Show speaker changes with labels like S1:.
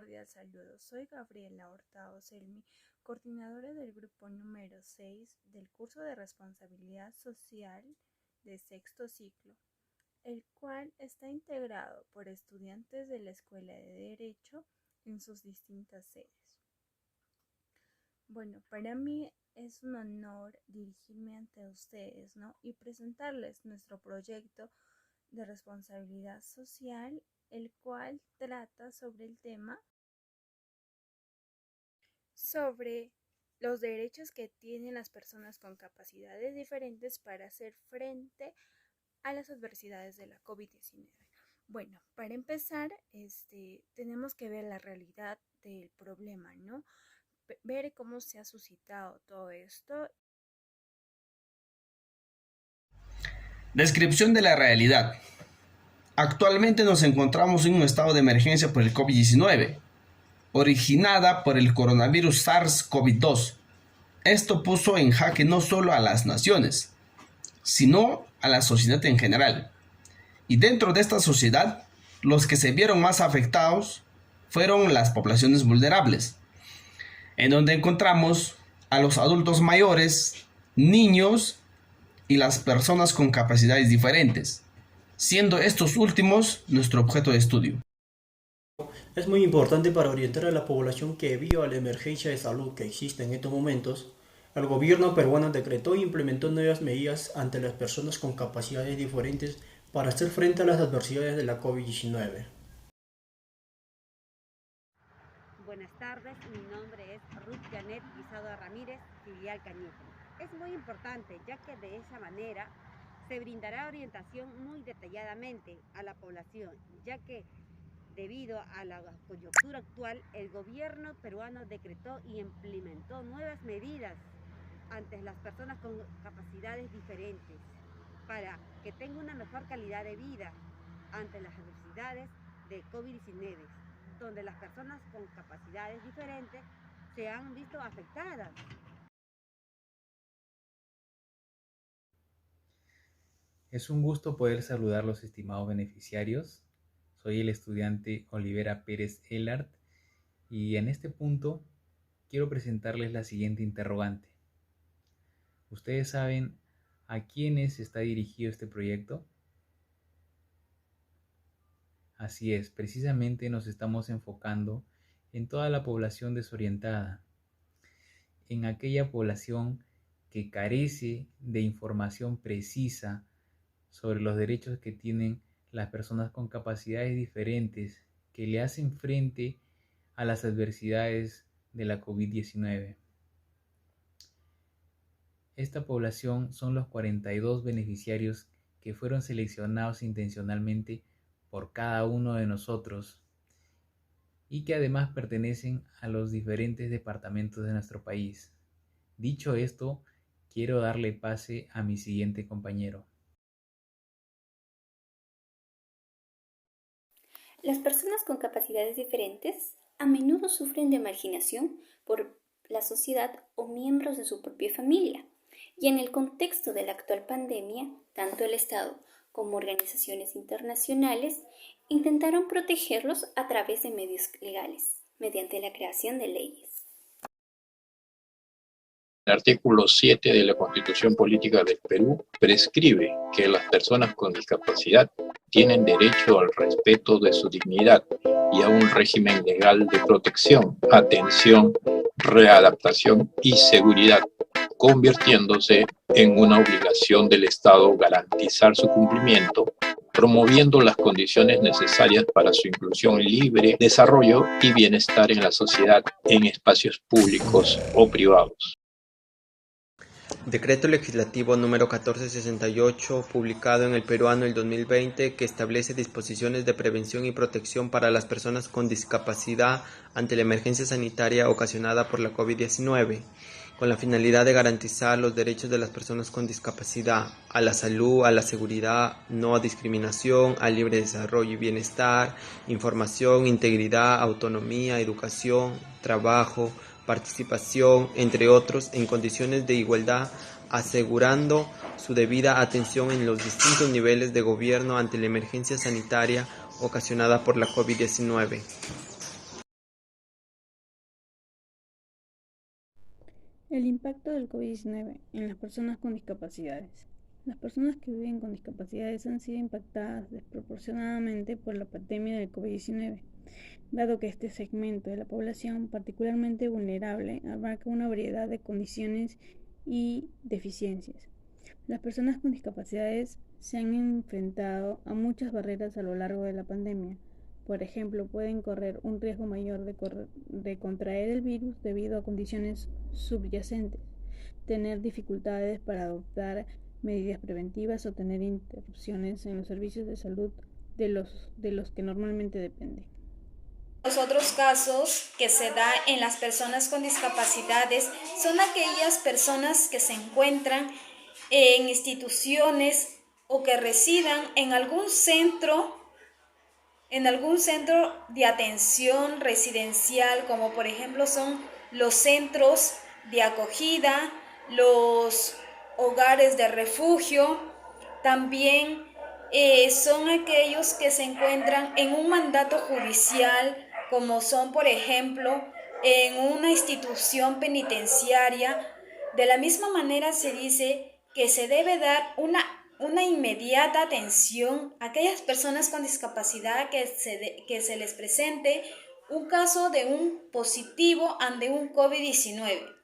S1: cordial saludo. Soy Gabriela Hurtado Selmi, coordinadora del grupo número 6 del curso de Responsabilidad Social de sexto ciclo, el cual está integrado por estudiantes de la Escuela de Derecho en sus distintas sedes. Bueno, para mí es un honor dirigirme ante ustedes, y presentarles nuestro proyecto de responsabilidad social, el cual trata sobre el tema sobre los derechos que tienen las personas con capacidades diferentes para hacer frente a las adversidades de la COVID-19. Bueno, para empezar, tenemos que ver la realidad del problema, ver cómo se ha suscitado todo esto.
S2: Descripción de la realidad. Actualmente nos encontramos en un estado de emergencia por el COVID-19, originada por el coronavirus SARS-CoV-2. Esto puso en jaque no solo a las naciones, sino a la sociedad en general. Y dentro de esta sociedad, los que se vieron más afectados fueron las poblaciones vulnerables, en donde encontramos a los adultos mayores, niños y las personas con capacidades diferentes, siendo estos últimos nuestro objeto de estudio.
S3: Es muy importante para orientar a la población que debido a la emergencia de salud que existe en estos momentos, el gobierno peruano decretó e implementó nuevas medidas ante las personas con capacidades diferentes para hacer frente a las adversidades de la COVID-19.
S4: Buenas tardes, mi nombre es Ruth Janet Guisado Ramírez, filial Cañete. Es muy importante, ya que de esa manera se brindará orientación muy detalladamente a la población, ya que debido a la coyuntura actual, el gobierno peruano decretó y implementó nuevas medidas ante las personas con capacidades diferentes para que tengan una mejor calidad de vida ante las adversidades de COVID-19, donde las personas con capacidades diferentes se han visto afectadas.
S5: Es un gusto poder saludar a los estimados beneficiarios. Soy el estudiante Olivera Pérez Elart y en este punto quiero presentarles la siguiente interrogante. ¿Ustedes saben a quiénes está dirigido este proyecto? Así es, precisamente nos estamos enfocando en toda la población desorientada, en aquella población que carece de información precisa sobre los derechos que tienen las personas con capacidades diferentes que le hacen frente a las adversidades de la COVID-19. Esta población son los 42 beneficiarios que fueron seleccionados intencionalmente por cada uno de nosotros y que además pertenecen a los diferentes departamentos de nuestro país. Dicho esto, quiero darle pase a mi siguiente compañero.
S6: Las personas con capacidades diferentes a menudo sufren de marginación por la sociedad o miembros de su propia familia. Y en el contexto de la actual pandemia, tanto el Estado como organizaciones internacionales intentaron protegerlos a través de medios legales, mediante la creación de leyes.
S7: El artículo 7 de la Constitución Política del Perú prescribe que las personas con discapacidad tienen derecho al respeto de su dignidad y a un régimen legal de protección, atención, readaptación y seguridad, convirtiéndose en una obligación del Estado garantizar su cumplimiento, promoviendo las condiciones necesarias para su inclusión libre, desarrollo y bienestar en la sociedad, en espacios públicos o privados.
S8: Decreto Legislativo número 1468, publicado en El Peruano el 2020, que establece disposiciones de prevención y protección para las personas con discapacidad ante la emergencia sanitaria ocasionada por la COVID-19, con la finalidad de garantizar los derechos de las personas con discapacidad a la salud, a la seguridad, no a discriminación, al libre desarrollo y bienestar, información, integridad, autonomía, educación, trabajo, participación, entre otros, en condiciones de igualdad, asegurando su debida atención en los distintos niveles de gobierno ante la emergencia sanitaria ocasionada por la COVID-19.
S1: El impacto del COVID-19 en las personas con discapacidades. Las personas que viven con discapacidades han sido impactadas desproporcionadamente por la pandemia del COVID-19, dado que este segmento de la población particularmente vulnerable abarca una variedad de condiciones y deficiencias. Las personas con discapacidades se han enfrentado a muchas barreras a lo largo de la pandemia. Por ejemplo, pueden correr un riesgo mayor de contraer el virus debido a condiciones subyacentes, tener dificultades para adoptar medidas preventivas o tener interrupciones en los servicios de salud de los que normalmente dependen.
S6: Los otros casos que se da en las personas con discapacidades son aquellas personas que se encuentran en instituciones o que residan en algún centro de atención residencial, como por ejemplo son los centros de acogida, los hogares de refugio. También son aquellos que se encuentran en un mandato judicial, como son por ejemplo en una institución penitenciaria. De la misma manera se dice que se debe dar una inmediata atención a aquellas personas con discapacidad que se les presente un caso de un positivo ante un COVID-19.